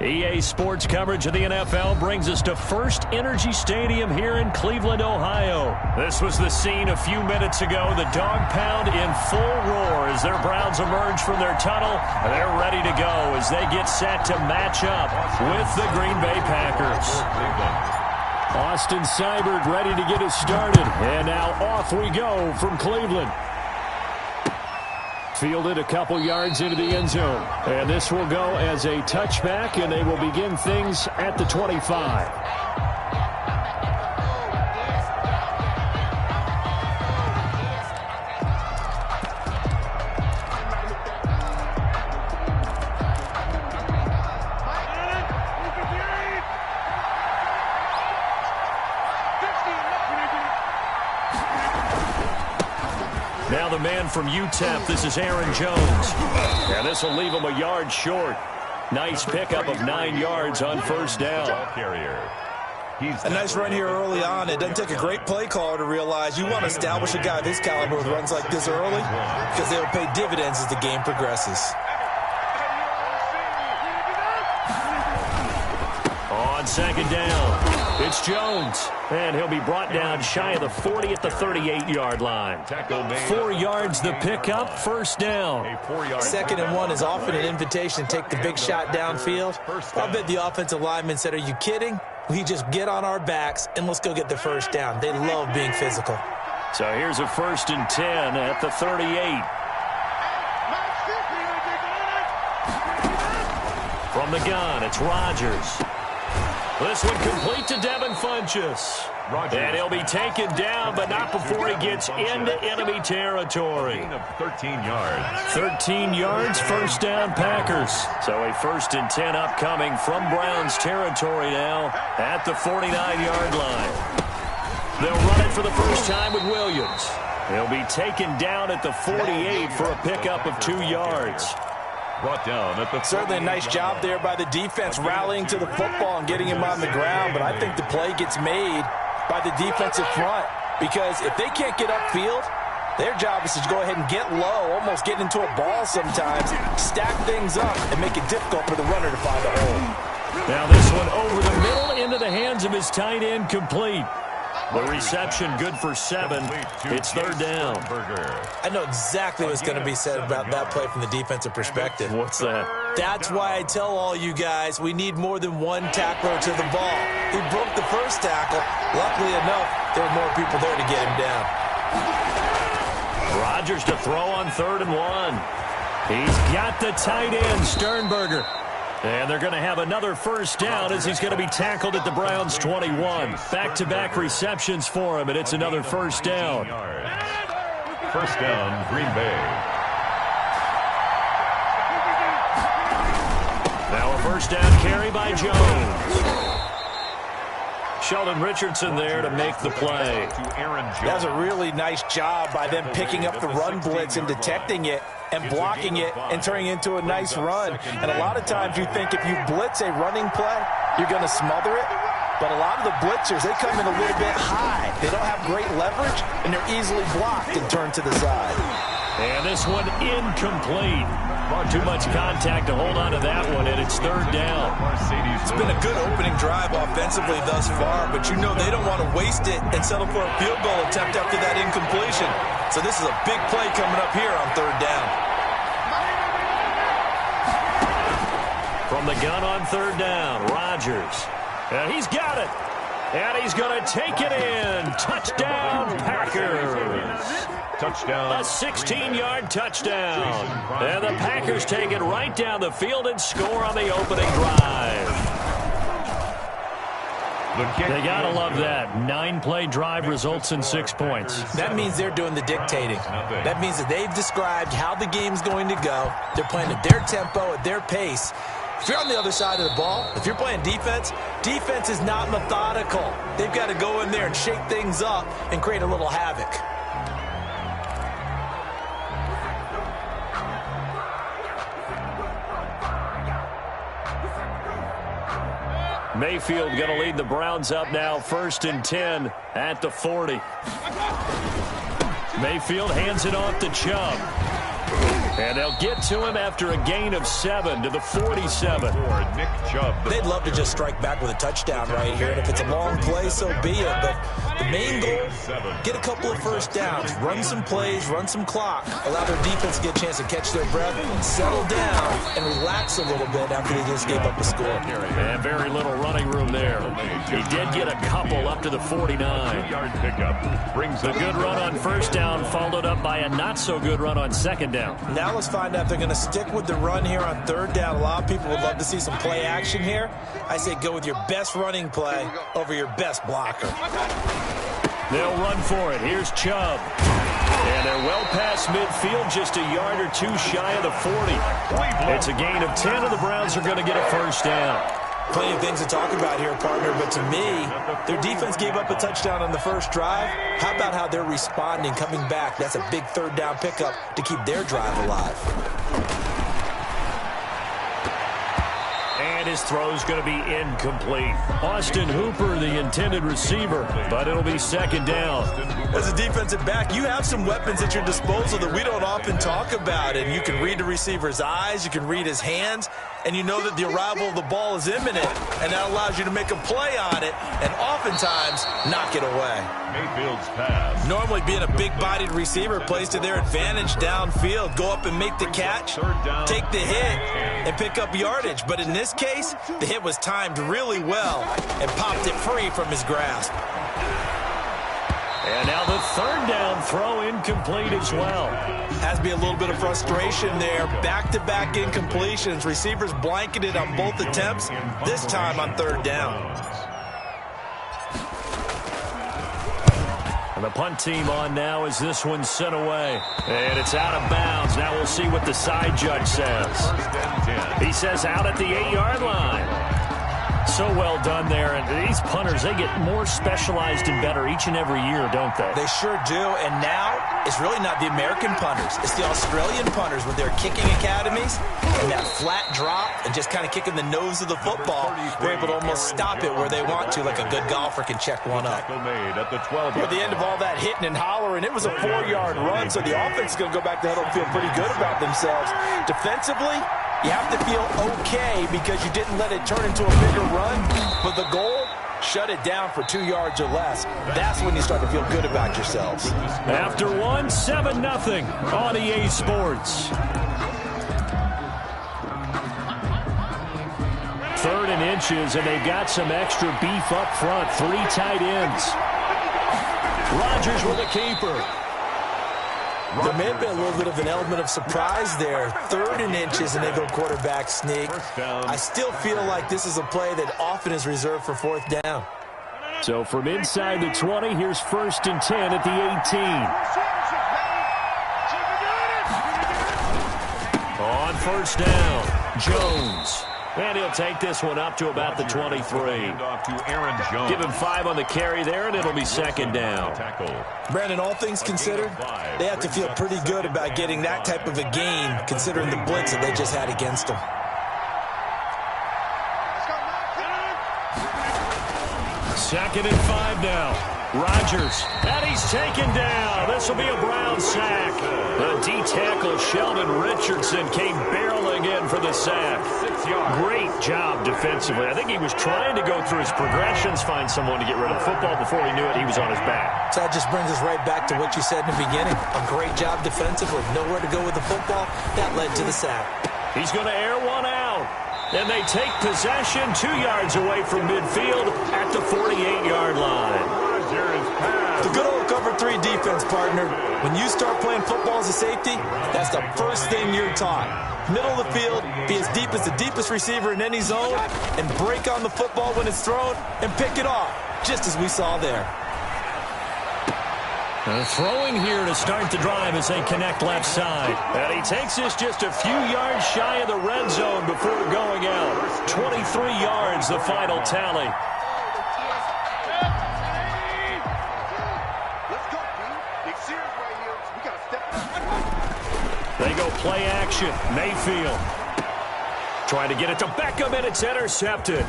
EA Sports coverage of the NFL brings us to First Energy Stadium here in Cleveland, Ohio. This was the scene a few minutes ago. The dog pound in full roar as their Browns emerge from their tunnel. They're ready to go as they get set to match up with the Green Bay Packers. Austin Seibert ready to get us started. And now off we go from Cleveland. Fielded a couple yards into the end zone. And this will go as a touchback, and they will begin things at the 25. Now the man from UTEP, this is Aaron Jones. And this will leave him a yard short. Nice pickup of 9 yards on first down. A nice run here early on. It doesn't take a great play caller to realize you want to establish a guy of his caliber with runs like this early because they will pay dividends as the game progresses. On second down, it's Jones. And he'll be brought down shy of the 40 at the 38-yard line. 4 yards the pickup, first down. 2nd and 1 is often an invitation to take the big shot downfield. I bet the offensive lineman said, "Are you kidding? We just get on our backs and let's go get the first down." They love being physical. So here's a 1st and 10 at the 38. From the gun, it's Rodgers. This one complete to Devin Funchess. And he'll be taken down, but not before he gets into enemy territory. 13 yards. 13 yards, first down Packers. So a 1st and 10 upcoming from Browns territory now at the 49-yard line. They'll run it for the first time with Williams. He'll be taken down at the 48 for a pickup of 2 yards. Brought down at the Certainly a nice job there by the defense rallying to the football and getting him on the ground, but I think the play gets made by the defensive front because if they can't get upfield, their job is to go ahead and get low, almost get into a ball sometimes, stack things up, and make it difficult for the runner to find a hole. Now this one over the middle into the hands of his tight end, complete. The reception good for 7. It's 3rd down. I know exactly what's going to be said about that play from the defensive perspective. What's that? That's why I tell all you guys we need more than one tackler to the ball. He broke the first tackle. Luckily enough, there were more people there to get him down. Rodgers to throw on 3rd and 1. He's got the tight end, Sternberger. And they're going to have another first down as he's going to be tackled at the Browns' 21. Back-to-back receptions for him, and it's another first down. First down, Green Bay. Now a first down carry by Jones. Sheldon Richardson there to make the play. That was a really nice job by them picking up the run blitz and detecting it and blocking it and turning it into a nice run. And a lot of times you think if you blitz a running play, you're going to smother it. But a lot of the blitzers, they come in a little bit high. They don't have great leverage, and they're easily blocked and turned to the side. And this one incomplete. Too much contact to hold on to that one, and it's 3rd down. It's been a good opening drive offensively thus far, but you know they don't want to waste it and settle for a field goal attempt after that incompletion. So this is a big play coming up here on 3rd down. From the gun on 3rd down, Rodgers. And he's got it. And he's going to take it in. Touchdown, Packers. Touchdown. A 16-yard touchdown. And the Packers take it right down the field and score on the opening drive. They got to love that. 9-play drive results in 6 points. That means they're doing the dictating. That means that they've described how the game's going to go. They're playing at their tempo, at their pace. If you're on the other side of the ball, if you're playing defense, defense is not methodical. They've got to go in there and shake things up and create a little havoc. Mayfield going to lead the Browns up now, 1st and 10 at the 40. Mayfield hands it off to Chubb. And they'll get to him after a gain of 7 to the 47. Nick Chubb. They'd love to just strike back with a touchdown right here, and if it's a long play, so be it. But the main goal, get a couple of first downs, run some plays, run some clock, allow their defense to get a chance to catch their breath, settle down, and relax a little bit after they just gave up a score. And very little running room there. He did get a couple up to the 49. Yard pickup brings a good run on first down, followed up by a not-so-good run on second down. Now let's find out if they're going to stick with the run here on third down. A lot of people would love to see some play action here. I say go with your best running play over your best blocker. They'll run for it. Here's Chubb. And they're well past midfield, just a yard or two shy of the 40. It's a gain of 10, and the Browns are going to get a first down. Plenty of things to talk about here, partner, but to me, their defense gave up a touchdown on the first drive. How about how they're responding, coming back? That's a big third down pickup to keep their drive alive. And his throw's going to be incomplete. Austin Hooper, the intended receiver, but it'll be second down. As a defensive back, you have some weapons at your disposal that we don't often talk about, and you can read the receiver's eyes, you can read his hands, and you know that the arrival of the ball is imminent, and that allows you to make a play on it and oftentimes knock it away. Mayfield's pass. Normally being a big-bodied receiver plays to their advantage downfield. Go up and make the catch, take the hit, and pick up yardage. But in this case, the hit was timed really well and popped it free from his grasp. And now the third down throw incomplete as well. Has to be a little bit of frustration there. Back-to-back incompletions. Receivers blanketed on both attempts, this time on third down. And the punt team on now as this one's sent away. And it's out of bounds. Now we'll see what the side judge says. He says out at the 8-yard line. So well done there. And these punters, they get more specialized and better each and every year, don't they? They sure do. And now it's really not the American punters. It's the Australian punters with their kicking academies and that flat drop and just kind of kicking the nose of the football. They're able to almost stop it where they want to, like a good golfer can check one up. At the 12. At the end of all that hitting and hollering, it was a 4-yard run, so the offense is going to go back to huddle and feel pretty good about themselves. Defensively, you have to feel okay because you didn't let it turn into a bigger run, but the goal, shut it down for 2 yards or less. That's when you start to feel good about yourselves. After one, 7-0 on EA Sports. 3rd and inches, and they've got some extra beef up front. 3 tight ends. Rodgers with a keeper. There may have been a little bit of an element of surprise there. 3rd and inches, and they go quarterback sneak. I still feel like this is a play that often is reserved for 4th down. So from inside the 20, here's 1st and 10 at the 18. On 1st down, Jones. And he'll take this one up to about the 23. Give him 5 on the carry there, and it'll be 2nd down. Brandon, all things considered, they have to feel pretty good about getting that type of a gain, considering the blitz that they just had against them. 2nd and 5 now. Rodgers, and he's taken down. This will be a Brown sack. The D-tackle Sheldon Richardson came barreling in for the sack. Great job defensively. I think he was trying to go through his progressions, find someone to get rid of the football. Before he knew it, he was on his back. So that just brings us right back to what you said in the beginning. A great job defensively. Nowhere to go with the football. That led to the sack. He's going to air one out. And they take possession 2 yards away from midfield at the 48-yard line. The good old cover 3 defense, partner. When you start playing football as a safety, that's the first thing you're taught. Middle of the field, be as deep as the deepest receiver in any zone, and break on the football when it's thrown and pick it off, just as we saw there. Throwing here to start the drive as they connect left side. And he takes this just a few yards shy of the red zone before going out. 23 yards, the final tally. They go play action. Mayfield trying to get it to Beckham, and it's intercepted.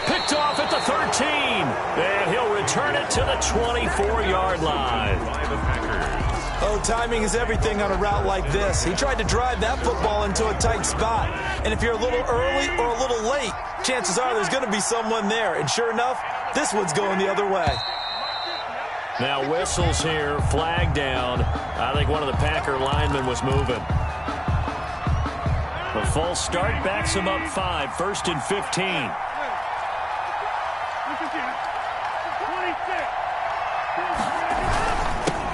Picked off at the 13. And he'll return it to the 24-yard line. Oh, timing is everything on a route like this. He tried to drive that football into a tight spot. And if you're a little early or a little late, chances are there's going to be someone there. And sure enough, this one's going the other way. Now whistles here, flag down. I think one of the Packer linemen was moving. The false start backs him up 5, 1st and 15.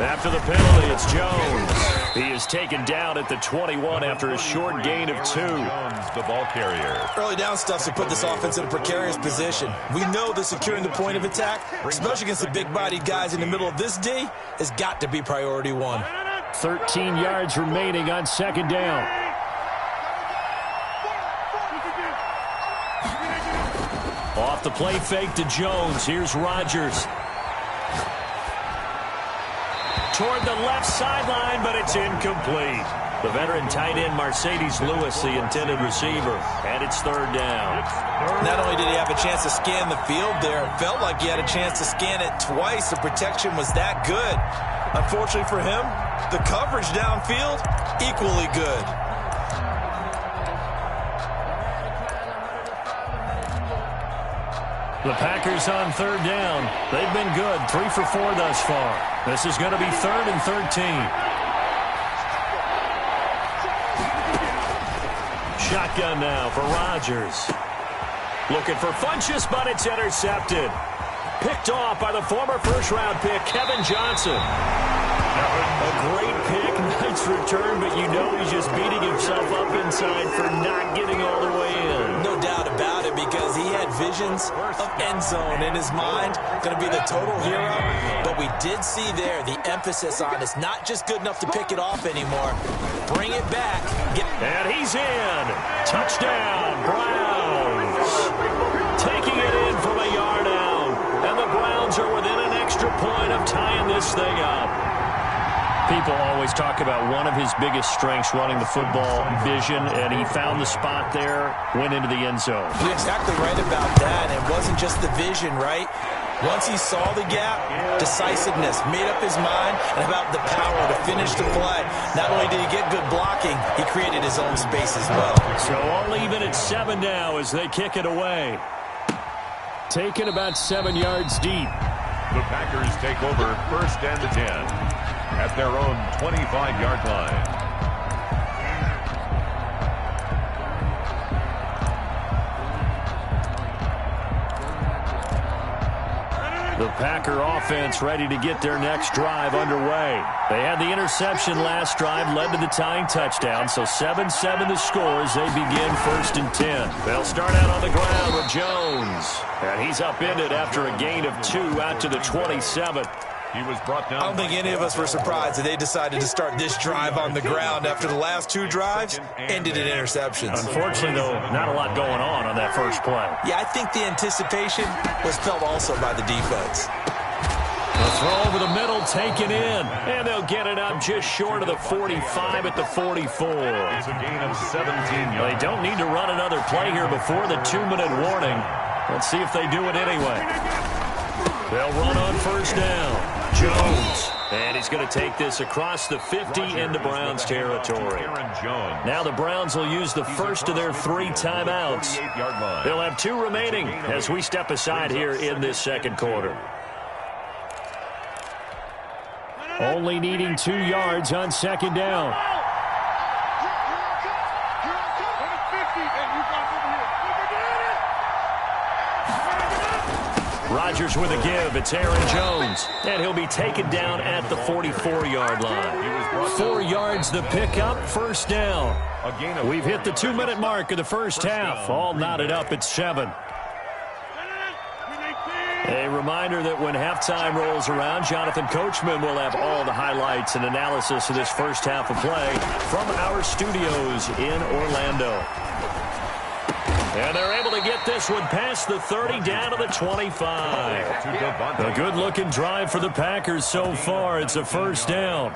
After the penalty, it's Jones. He is taken down at the 21 after a short gain of 2. Jones, the ball carrier. Early down stuff to put this offense in a precarious position. We know that securing the point of attack, especially against the big-bodied guys in the middle of this D, has got to be priority 1. 13 yards remaining on 2nd down. Off the play fake to Jones. Here's Rodgers. Toward the left sideline, but it's incomplete. The veteran tight end Mercedes Lewis, the intended receiver, and it's 3rd down. Not only did he have a chance to scan the field there, it felt like he had a chance to scan it twice. The protection was that good. Unfortunately for him, the coverage downfield, equally good. The Packers on 3rd down. They've been good, 3 for 4 thus far. This is going to be 3rd and 13. Shotgun now for Rodgers. Looking for Funchess, but it's intercepted. Picked off by the former first-round pick, Kevin Johnson. A great pick, nice return, but you know he's just beating himself up inside for not getting all the way in. No doubt about it, because he had visions of end zone in his mind. Going to be the total hero. But we did see there the emphasis on it's not just good enough to pick it off anymore. Bring it back. And he's in. Touchdown, Browns. Taking it in from a yard out. And the Browns are within an extra point of tying this thing up. People always talk about one of his biggest strengths running the football, vision, and he found the spot there, went into the end zone. You're exactly right about that. It wasn't just the vision, right? Once he saw the gap, decisiveness, made up his mind, and about the power to finish the play. Not only did he get good blocking, he created his own space as well. So all even at 7 now as they kick it away. Taken about 7 yards deep. The Packers take over 1st and 10 at their own 25-yard line. The Packer offense ready to get their next drive underway. They had the interception last drive, led to the tying touchdown, so 7-7 the score as they begin 1st and 10. They'll start out on the ground with Jones, and he's upended after a gain of 2 out to the 27. He was brought down. I don't think any of us were surprised that they decided to start this drive on the ground after the last 2 drives ended in interceptions. Unfortunately, though, not a lot going on that first play. Yeah, I think the anticipation was felt also by the defense. The throw over the middle, taken in, and they'll get it up just short of the 45 at the 44. It's a gain of 17 yards. They don't need to run another play here before the 2-minute warning. Let's see if they do it anyway. They'll run on 1st down. Jones, and he's going to take this across the 50 into Browns territory. Now the Browns will use the first of their 3 timeouts. They'll have 2 remaining as we step aside here in this 2nd quarter. Only needing 2 yards on 2nd down. Rodgers with a give. It's Aaron Jones. And he'll be taken down at the 44-yard line. 4 yards the pickup, 1st down. We've hit the 2-minute mark of the first half. All knotted up at 7. A reminder that when halftime rolls around, Jonathan Coachman will have all the highlights and analysis of this first half of play from our studios in Orlando. And they're able to get this one past the 30 down to the 25. A good-looking drive for the Packers so far. It's a 1st down.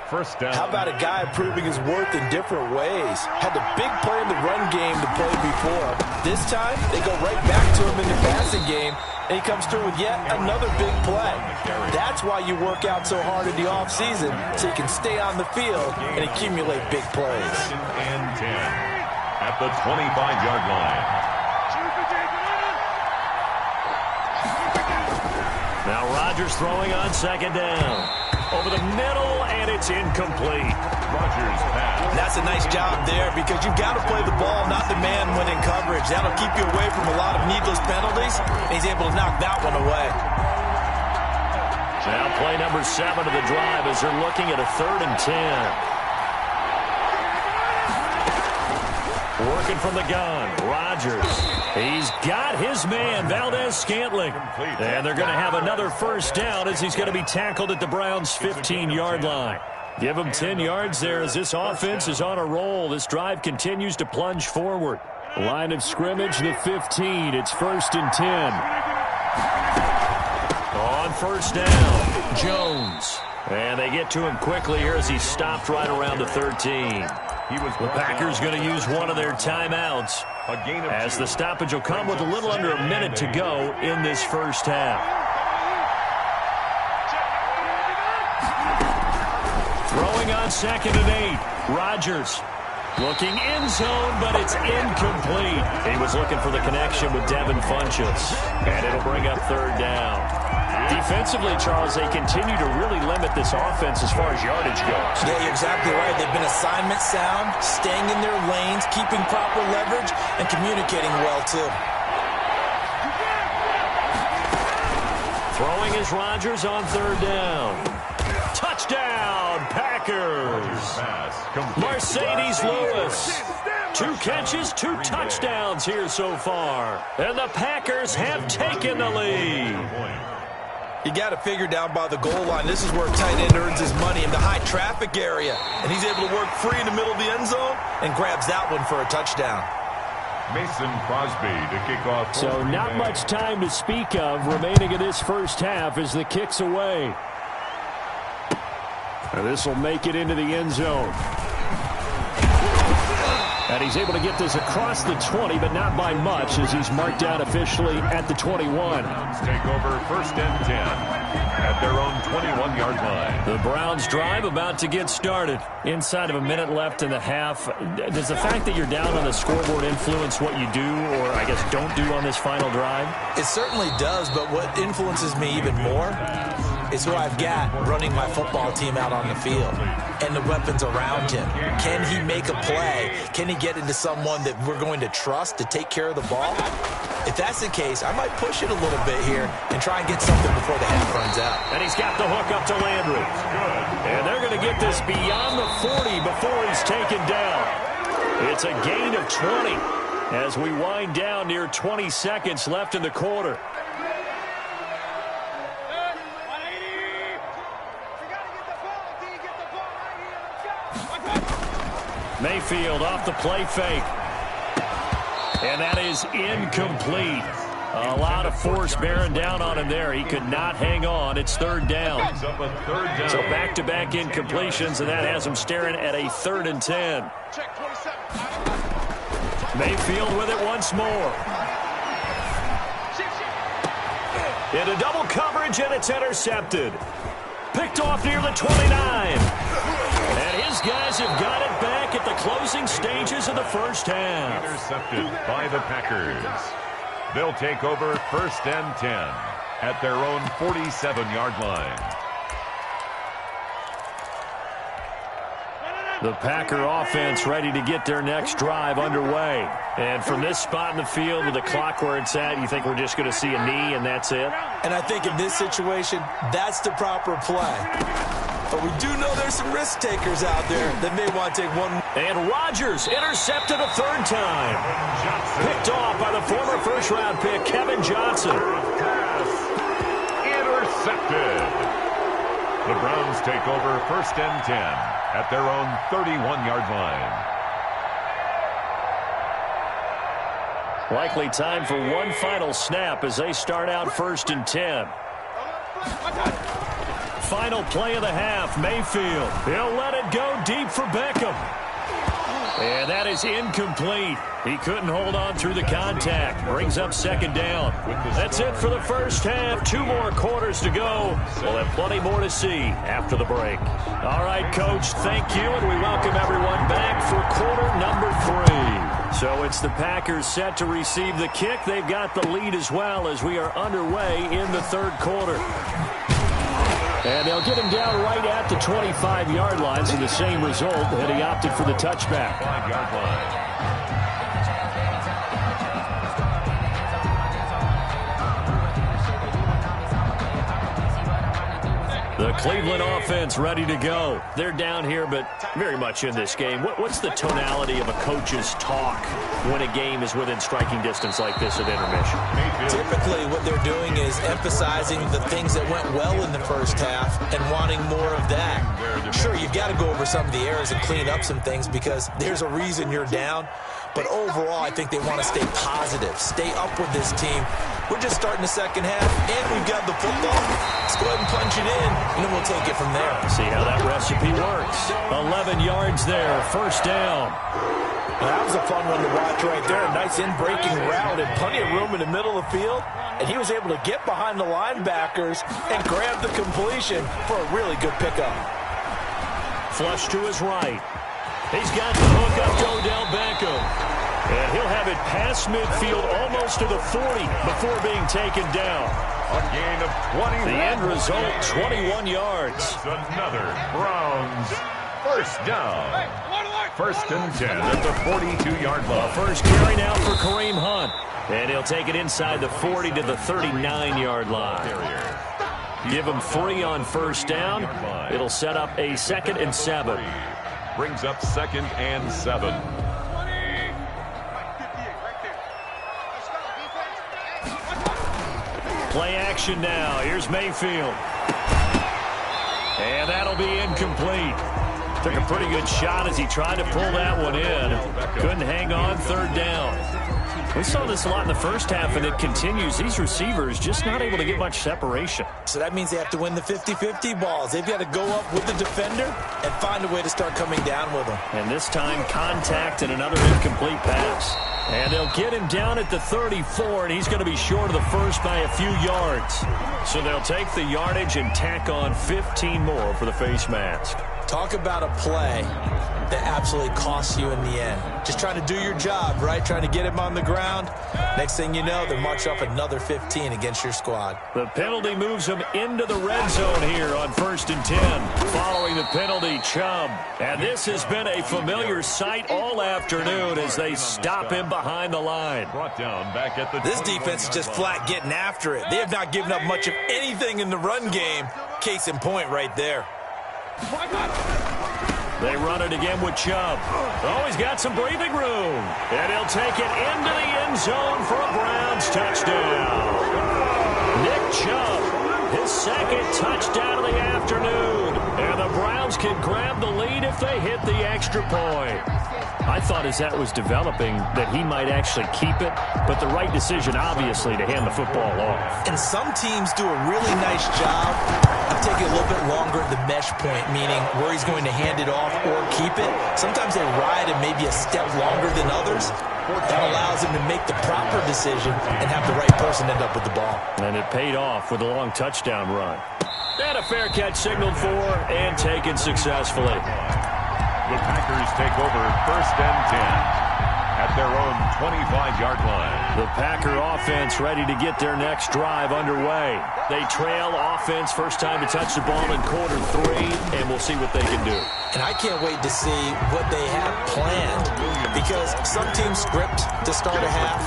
First down. How about a guy proving his worth in different ways? Had the big play in the run game to play before. This time, they go right back to him in the passing game, and he comes through with yet another big play. That's why you work out so hard in the offseason, so you can stay on the field and accumulate big plays. Second and 10 at the 25-yard line. Now Rodgers throwing on second down. Over the middle, and it's incomplete. Rodgers pass. That's a nice job there because you've got to play the ball, not the man when in coverage. That'll keep you away from a lot of needless penalties, and he's able to knock that one away. Now play number 7 of the drive as they're looking at a 3rd and 10. Working from the gun, Rodgers. He's got his man, Valdez-Scantling. And they're going to have another first down as he's going to be tackled at the Browns' 15-yard line. Give him 10 yards there as this offense is on a roll. This drive continues to plunge forward. Line of scrimmage, the 15. It's 1st and 10. On first down, Jones. And they get to him quickly here as he's stopped right around the 13. The Packers going to use one of their timeouts as the stoppage will come with a little under a minute to go in this first half. Throwing on 2nd and 8, Rodgers. Looking end zone, but it's incomplete. He was looking for the connection with Devin Funchess, and it'll bring up 3rd down. Defensively, Charles, they continue to really limit this offense as far as yardage goes. Yeah, you're exactly right. They've been assignment sound, staying in their lanes, keeping proper leverage, and communicating well, too. Throwing is Rodgers on 3rd down. Touchdown, Packers. Mercedes Lewis. 2 catches, 2 touchdowns here so far. And the Packers have taken the lead. You got to figure down by the goal line. This is where a tight end earns his money in the high traffic area. And he's able to work free in the middle of the end zone and grabs that one for a touchdown. Mason Crosby to kick off. So not much time to speak of remaining in this first half as the kick's away. And this will make it into the end zone. And he's able to get this across the 20, but not by much as he's marked down officially at the 21. Browns take over 1st and 10 at their own 21-yard line. The Browns drive about to get started. Inside of a minute left in the half. Does the fact that you're down on the scoreboard influence what you do or, I guess, don't do on this final drive? It certainly does, but what influences me even more is who I've got running my football team out on the field and the weapons around him. Can he make a play? Can he get into someone that we're going to trust to take care of the ball? If that's the case, I might push it a little bit here and try and get something before the half runs out. And he's got the hook up to Landry. And they're going to get this beyond the 40 before he's taken down. It's a gain of 20 as we wind down near 20 seconds left in the quarter. Mayfield off the play fake. And that is incomplete. A lot of force bearing down on him there. He could not hang on. It's 3rd down. So back-to-back incompletions, and that has him staring at a 3rd and 10. Mayfield with it once more. Into double coverage, and it's intercepted. Picked off near the 29. And his guys have got it back at the closing stages of the first half. Intercepted by the Packers. They'll take over 1st and 10 at their own 47-yard line. The Packer offense ready to get their next drive underway. And from this spot in the field with the clock where it's at, you think we're just going to see a knee and that's it? And I think in this situation, that's the proper play. But we do know there's some risk takers out there that may want to take one. And Rodgers intercepted a 3rd time. Picked off by the former first-round pick, Kevin Johnson. Intercepted. The Browns take over 1st and 10 at their own 31-yard line. Likely time for one final snap as they start out 1st and 10. final play of the half. Mayfield, he'll let it go deep for Beckham. And that is incomplete. He couldn't hold on through the contact. Brings up second down. That's it for the first half. 2 more quarters to go. We'll have plenty more to see after the break. All right, Coach, thank you, and we welcome everyone back for quarter number 3. So it's the Packers set to receive the kick. They've got the lead as well as we are underway in the third quarter. And they'll get him down right at the 25-yard line, so the same result, and he opted for the touchback. 5-yard line. The Cleveland offense ready to go. They're down here, but very much in this game. What's the tonality of a coach's talk when a game is within striking distance like this at intermission? Typically, what they're doing is emphasizing the things that went well in the first half and wanting more of that. Sure, you've got to go over some of the errors and clean up some things because there's a reason you're down. But overall, I think they want to stay positive, stay up with this team. We're just starting the second half, and we've got the football. Let's go ahead and punch it in, and then we'll take it from there. See how that recipe works. 11 yards there, first down. Well, that was a fun one to watch right there. A nice in-breaking route and plenty of room in the middle of the field. And he was able to get behind the linebackers and grab the completion for a really good pickup. Flush to his right. He's got the hook up to Odell Beckham. And he'll have it past midfield almost to the 40 before being taken down. A gain of 21. The end result, 21 yards. That's another Browns first down. First and 10 at the 42-yard line. First carry now for Kareem Hunt. And he'll take it inside the 40 to the 39-yard line. Give him 3 on first down. It'll set up a 2nd and 7. Brings up 2nd and 7. Play action now. Here's Mayfield. And that'll be incomplete. Took a pretty good shot as he tried to pull that one in. Couldn't hang on, third down. We saw this a lot in the first half, and it continues. These receivers just not able to get much separation. So that means they have to win the 50-50 balls. They've got to go up with the defender and find a way to start coming down with them. And this time, contact and another incomplete pass. And they'll get him down at the 34, and he's going to be short of the first by a few yards. So they'll take the yardage and tack on 15 more for the face mask. Talk about a play that absolutely costs you in the end. Just trying to do your job, right? Trying to get him on the ground. Next thing you know, they march off another 15 against your squad. The penalty moves him into the red zone here on 1st and 10. Following the penalty, Chubb. And this has been a familiar sight all afternoon as they stop him behind the line. Brought down back at the This defense is just flat getting after it. They have not given up much of anything in the run game. Case in point right there. They run it again with Chubb. Oh, he's got some breathing room. And he'll take it into the end zone for a Browns touchdown. Nick Chubb, his 2nd touchdown of the afternoon. And the Browns can grab the lead if they hit the extra point. I thought as that was developing that he might actually keep it, but the right decision, obviously, to hand the football off. And some teams do a really nice job of taking a little bit longer at the mesh point, meaning where he's going to hand it off or keep it. Sometimes they ride it maybe a step longer than others. That allows him to make the proper decision and have the right person end up with the ball. And it paid off with a long touchdown run. And a fair catch signaled for and taken successfully. The Packers take over 1st and 10 at their own 25-yard line. The Packer offense ready to get their next drive underway. They trail offense, first time to touch the ball in quarter 3, and we'll see what they can do. And I can't wait to see what they have planned, because some teams script to start a half.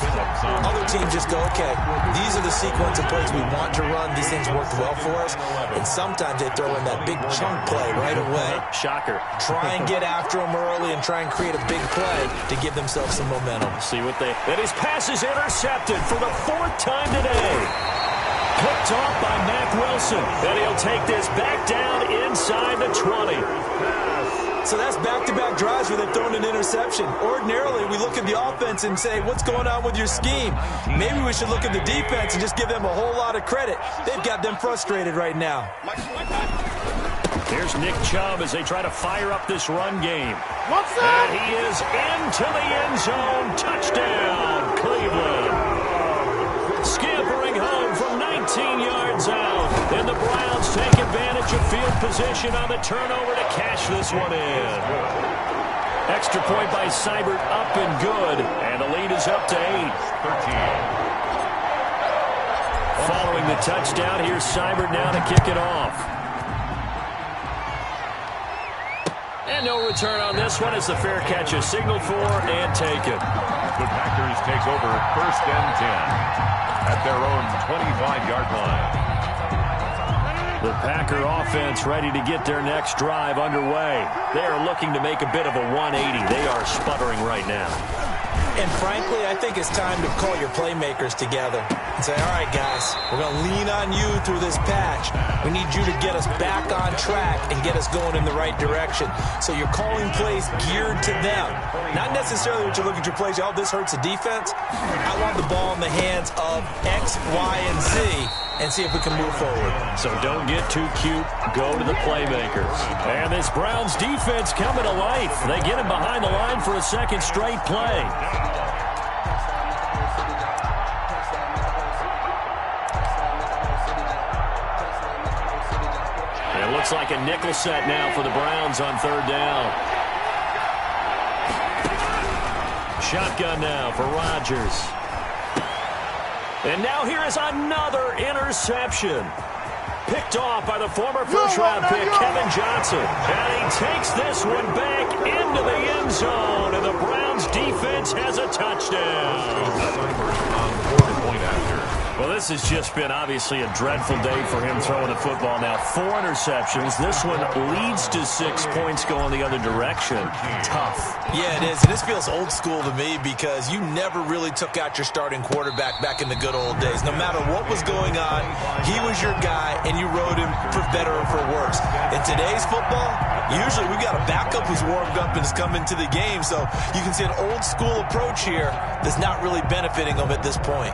Other teams just go, okay, these are the sequence of plays we want to run. These things worked well for us. And sometimes they throw in that big chunk play right away. Shocker. Try and get after them early and try and create a big play to give themselves some momentum. See what they... And his pass is intercepted for the 4th time today. Picked off by Mack Wilson. And he'll take this back down inside the 20. So that's back-to-back drives where they've thrown an interception. Ordinarily, we look at the offense and say, what's going on with your scheme? Maybe we should look at the defense and just give them a whole lot of credit. They've got them frustrated right now. Here's Nick Chubb as they try to fire up this run game. And he is into the end zone. Touchdown, Cleveland. Scampering home from 19 yards out. And the Browns take advantage of field position on the turnover to cash this one in. Extra point by Seibert, up and good. And the lead is up to 8. 13. Following the touchdown, here's Seibert now to kick it off. And no return on this one as the fair catch is signaled for and taken. The Packers take over 1st and 10 at their own 25-yard line. The Packer offense ready to get their next drive underway. They are looking to make a bit of a 180. They are sputtering right now. And frankly, I think it's time to call your playmakers together and say, all right, guys, we're going to lean on you through this patch. We need you to get us back on track and get us going in the right direction. So you're calling plays geared to them. Not necessarily that you look at your plays, oh, this hurts the defense. I want the ball in the hands of X, Y, and Z and see if we can move forward. So don't get too cute. Go to the playmakers. And this Browns defense coming to life. They get him behind the line for a second straight play. It looks like a nickel set now for the Browns on 3rd down. Shotgun now for Rodgers. And now here is another interception. Picked off by the former first-round pick, Kevin Johnson. And he takes this one back into the end zone. And the Browns defense has a touchdown. Well, this has just been obviously a dreadful day for him throwing the football now. 4 interceptions. This one leads to 6 points going the other direction. Tough. Yeah, it is. And this feels old school to me because you never really took out your starting quarterback back in the good old days. No matter what was going on, he was your guy, and you rode him for better or for worse. In today's football, usually we got a backup who's warmed up and has come into the game. So you can see an old school approach here that's not really benefiting him at this point.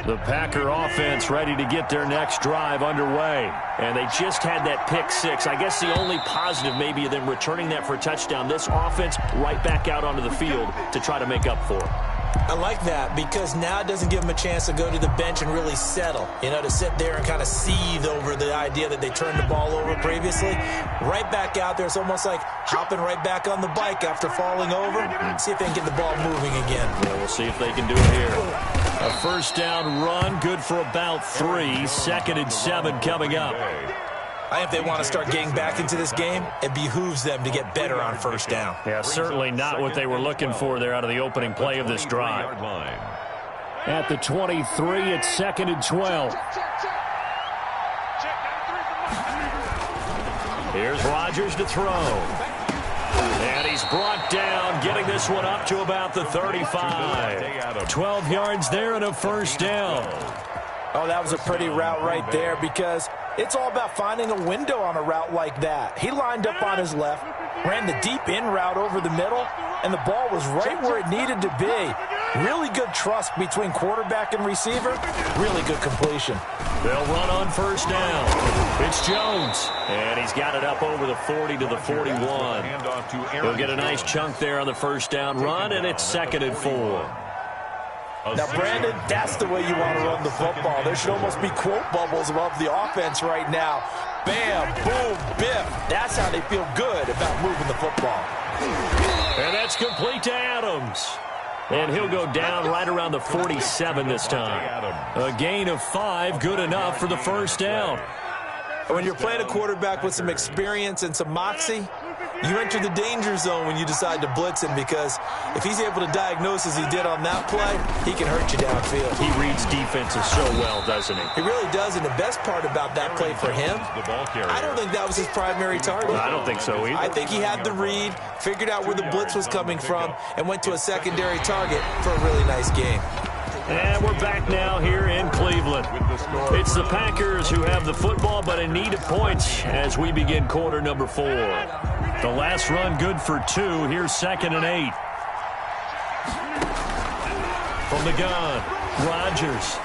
The Packer offense ready to get their next drive underway. And they just had that pick 6. I guess the only positive maybe of them returning that for a touchdown. This offense right back out onto the field to try to make up for it. I like that because now it doesn't give them a chance to go to the bench and really settle. You know, to sit there and kind of seethe over the idea that they turned the ball over previously. Right back out there. It's almost like hopping right back on the bike after falling over. See if they can get the ball moving again. Yeah, we'll see if they can do it here. A first down run, good for about 3. 2nd and 7 coming up. I think if they want to start getting back into this game, it behooves them to get better on first down. Yeah, certainly not what they were looking for there out of the opening play of this drive. At the 23, it's 2nd and 12. Here's Rodgers to throw. And he's brought down, getting this one up to about the 35. 12 yards there and a first down. Oh, that was a pretty route right there because it's all about finding a window on a route like that. He lined up on his left, ran the deep in route over the middle, and the ball was right where it needed to be. Really good trust between quarterback and receiver. Really good completion. They'll run on first down. It's Jones, and he's got it up over the 40 to the 41. He'll get a nice chunk there on the first down run, and it's 2nd and 4. Now, Brandon, that's the way you want to run the football. There should almost be quote bubbles above the offense right now. Bam, boom, biff. That's how they feel good about moving the football. And that's complete to Adams. And he'll go down right around the 47 this time. A gain of 5, good enough for the first down. When you're playing a quarterback with some experience and some moxie, you enter the danger zone when you decide to blitz him because if he's able to diagnose as he did on that play, he can hurt you downfield. He reads defenses so well, doesn't he? He really does, and the best part about that play for him, I don't think that was his primary target. I don't think so either. I think he had the read, figured out where the blitz was coming from, and went to a secondary target for a really nice game. And we're back now here in Cleveland. It's the Packers who have the football, but in need of points as we begin quarter number 4. The last run good for 2. Here's 2nd and 8. From the gun, Rodgers.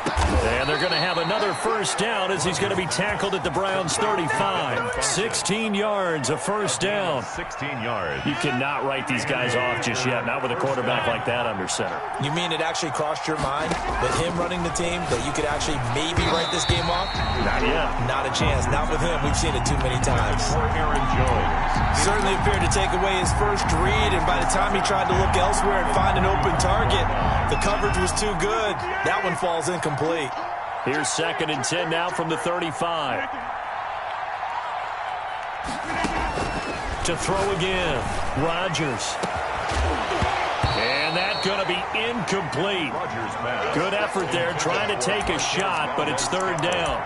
And they're going to have another first down as he's going to be tackled at the Browns' 35. 16 yards, a first down. 16 yards. You cannot write these guys off just yet, not with a quarterback like that under center. You mean it actually crossed your mind with him running the team that you could actually maybe write this game off? Not yet. Not a chance. Not with him. We've seen it too many times. Aaron Jones. Certainly appeared to take away his first read, and by the time he tried to look elsewhere and find an open target, the coverage was too good. That one falls incomplete. Here's 2nd and 10 now from the 35. To throw again, Rodgers. And that's going to be incomplete. Good effort there, trying to take a shot, but it's 3rd down.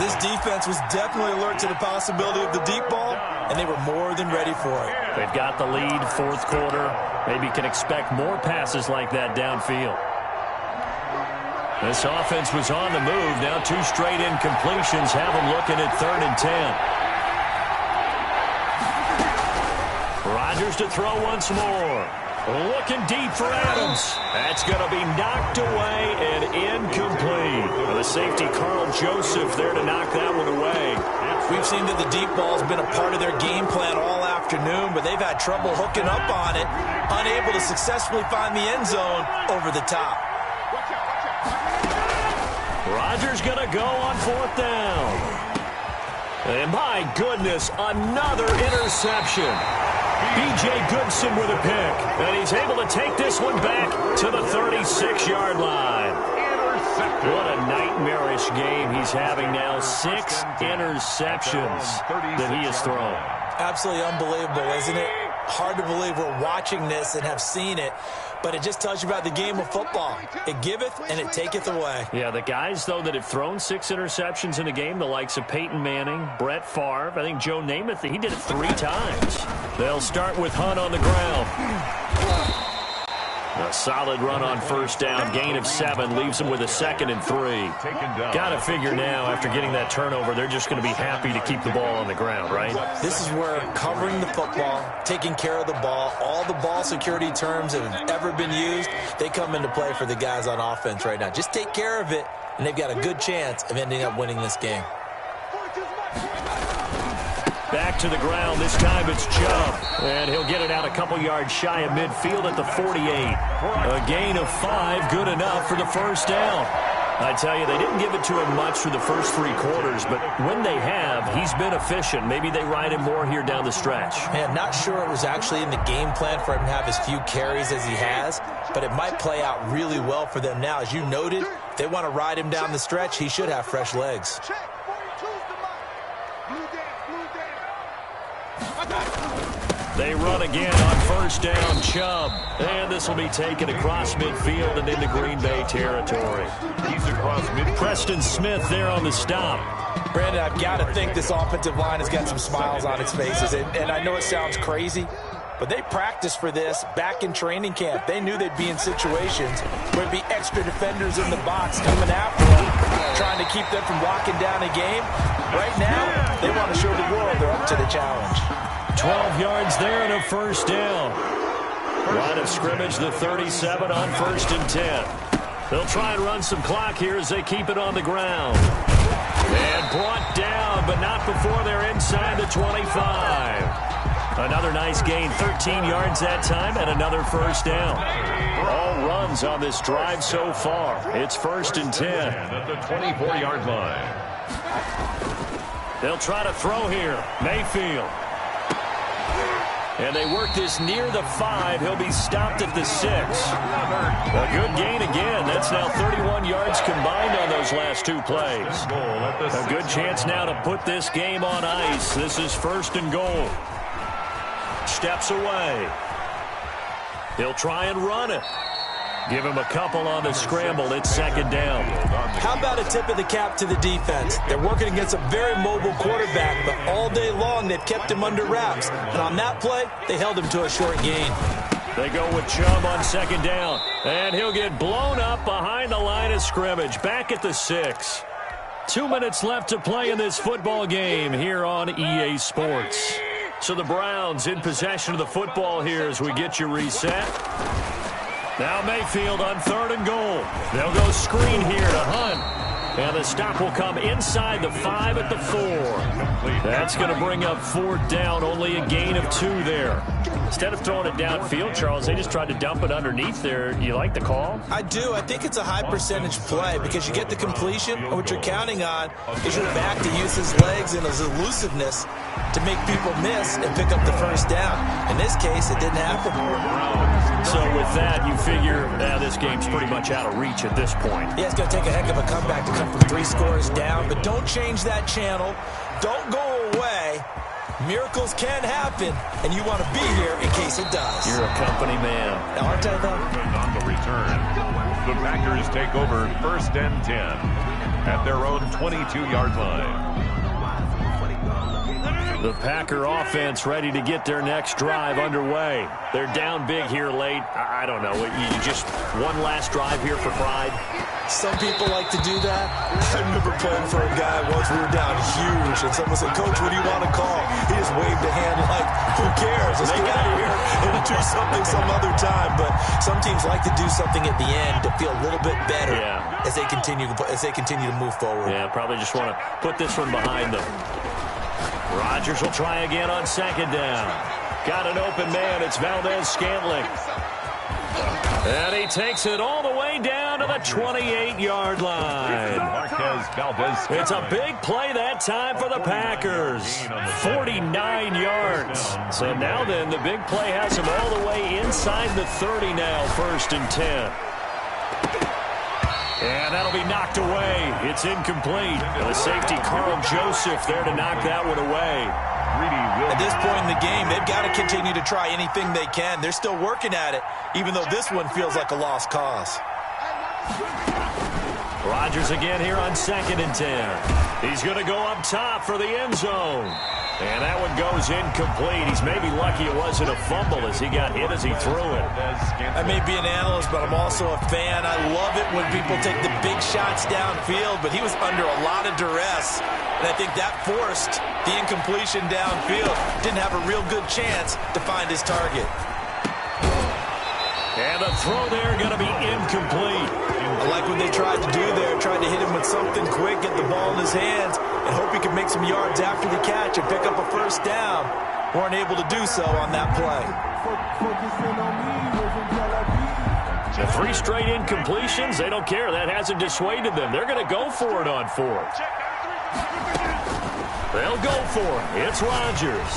This defense was definitely alert to the possibility of the deep ball, and they were more than ready for it. They've got the lead, 4th quarter. Maybe can expect more passes like that downfield. This offense was on the move. Now 2 straight incompletions have them looking at 3rd and 10. Rodgers to throw once more. Looking deep for Adams. That's going to be knocked away and incomplete. The safety, Carl Joseph, there to knock that one away. We've seen that the deep ball's been a part of their game plan all afternoon, but they've had trouble hooking up on it, unable to successfully find the end zone over the top. Rodgers going to go on 4th down. And my goodness, another interception. B.J. Goodson with a pick. And he's able to take this one back to the 36-yard line. What a nightmarish game he's having now. 6 interceptions that he has thrown. Absolutely unbelievable, isn't it? Hard to believe we're watching this and have seen it, but it just tells you about the game of football. It giveth and it taketh away. Yeah, the guys, though, that have thrown 6 interceptions in a game, the likes of Peyton Manning, Brett Favre, I think Joe Namath, he did it 3 times. They'll start with Hunt on the ground. A solid run on 1st down. Gain of 7 leaves them with a 2nd and 3. Got to figure now, after getting that turnover, they're just going to be happy to keep the ball on the ground, right? This is where covering the football, taking care of the ball, all the ball security terms that have ever been used, they come into play for the guys on offense right now. Just take care of it, and they've got a good chance of ending up winning this game. Back to the ground. This time it's Chubb. And he'll get it out a couple yards shy of midfield at the 48. A gain of 5, good enough for the 1st down. I tell you, they didn't give it to him much for the first 3 quarters, but when they have, he's been efficient. Maybe they ride him more here down the stretch. Man, not sure it was actually in the game plan for him to have as few carries as he has, but it might play out really well for them now. As you noted, if they want to ride him down the stretch, he should have fresh legs. They run again on 1st down, Chubb. And this will be taken across midfield and into Green Bay territory. He's across midfield. Preston Smith there on the stop. Brandon, I've got to think this offensive line has got some smiles on its faces. And I know it sounds crazy, but they practiced for this back in training camp. They knew they'd be in situations where there'd be extra defenders in the box coming after them, trying to keep them from locking down a game. Right now, they want to show the world they're up to the challenge. 12 yards there and a 1st down. Line of scrimmage, the 37 on 1st and 10. They'll try and run some clock here as they keep it on the ground. And brought down, but not before they're inside the 25. Another nice gain, 13 yards that time, and another 1st down. All runs on this drive so far. It's 1st and 10. At the 24-yard line. They'll try to throw here. Mayfield. And they work this near the 5. He'll be stopped at the 6. A good gain again. That's now 31 yards combined on those last 2 plays. A good chance now to put this game on ice. This is 1st and goal. Steps away. He'll try and run it. Give him a couple on the scramble. It's 2nd down. How about a tip of the cap to the defense? They're working against a very mobile quarterback, but all day long they've kept him under wraps. And on that play, they held him to a short gain. They go with Chubb on 2nd down. And he'll get blown up behind the line of scrimmage. Back at the 6. 2 minutes left to play in this football game here on EA Sports. So the Browns in possession of the football here as we get you reset. Now Mayfield on 3rd and goal. They'll go screen here to Hunt. And the stop will come inside the 5 at the 4. That's going to bring up 4th down, only a gain of 2 there. Instead of throwing it downfield, Charles, they just tried to dump it underneath there. You like the call? I do. I think it's a high percentage play because you get the completion, and what you're counting on is your back to use his legs and his elusiveness to make people miss and pick up the 1st down. In this case, it didn't happen. So with that, you figure now this game's pretty much out of reach at this point. Yeah, it's going to take a heck of a comeback to come from 3 scores down, but don't change that channel. Don't go away. Miracles can happen, and you want to be here in case it does. You're a company man. Now, aren't I, though? On the return, the Packers take over 1st and 10 at their own 22-yard line. The Packer offense ready to get their next drive underway. They're down big here late. I don't know. You just one last drive here for pride? Some people like to do that. I remember playing for a guy once. We were down huge, and someone said, "Coach, what do you want to call?" He just waved a hand like, "Who cares? Let's get out of here and do something some other time." But some teams like to do something at the end to feel a little bit better as they continue to move forward. Yeah, probably just want to put this one behind them. Rodgers will try again on 2nd down. Got an open man. It's Valdez-Scantling. And he takes it all the way down to the 28-yard line. It's a big play that time for the Packers. 49 yards. So now then, the big play has him all the way inside the 30 now, 1st and 10. And that'll be knocked away. It's incomplete. And the safety, Carl Joseph, there to knock that one away. At this point in the game, they've got to continue to try anything they can. They're still working at it, even though this one feels like a lost cause. Rodgers again here on 2nd and 10. He's going to go up top for the end zone. And that one goes incomplete. He's maybe lucky it wasn't a fumble as he got hit as he threw it. I may be an analyst, but I'm also a fan. I love it when people take the big shots downfield, but he was under a lot of duress. And I think that forced the incompletion downfield. Didn't have a real good chance to find his target. And the throw there going to be incomplete. I like what they tried to do there. Tried to hit him with something quick, get the ball in his hands, and hope he could make some yards after the catch and pick up a 1st down. Weren't able to do so on that play. The 3 straight incompletions, they don't care. That hasn't dissuaded them. They're going to go for it on 4th. They'll go for it. It's Rodgers.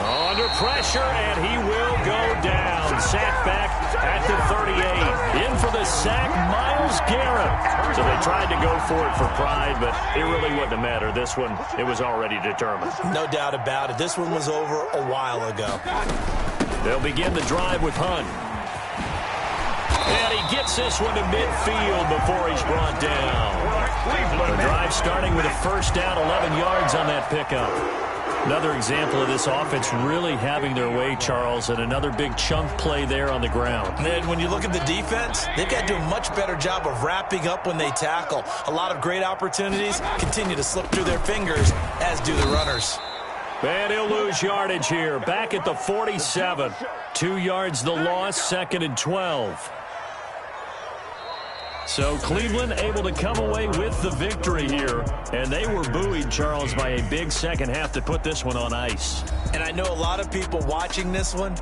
Under pressure, and he will go down. Sacked back at the 38. In for the sack, Myles Garrett. So they tried to go for it for pride, but it really wouldn't have mattered. This one, it was already determined. No doubt about it. This one was over a while ago. They'll begin the drive with Hunt. And he gets this one to midfield before he's brought down. The drive starting with a 1st down, 11 yards on that pickup. Another example of this offense really having their way, Charles, and another big chunk play there on the ground. And then when you look at the defense, they've got to do a much better job of wrapping up when they tackle. A lot of great opportunities continue to slip through their fingers, as do the runners. And he'll lose yardage here. Back at the 47. 2 yards the loss, 2nd and 12. So Cleveland able to come away with the victory here. And they were buoyed, Charles, by a big second half to put this one on ice. And I know a lot of people watching this one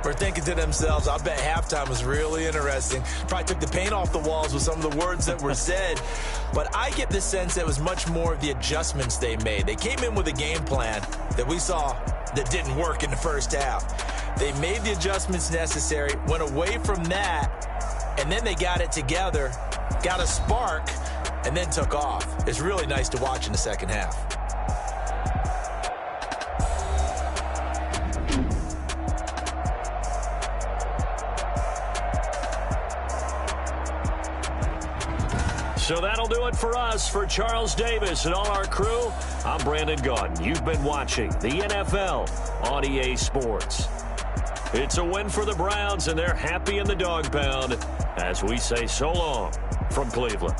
were thinking to themselves, I bet halftime was really interesting. Probably took the paint off the walls with some of the words that were said. But I get the sense that it was much more of the adjustments they made. They came in with a game plan that we saw that didn't work in the 1st half. They made the adjustments necessary, went away from that, and then they got it together, got a spark, and then took off. It's really nice to watch in the 2nd half. So that'll do it for us. For Charles Davis and all our crew, I'm Brandon Gaudin. You've been watching the NFL on EA Sports. It's a win for the Browns, and they're happy in the dog pound as we say so long from Cleveland.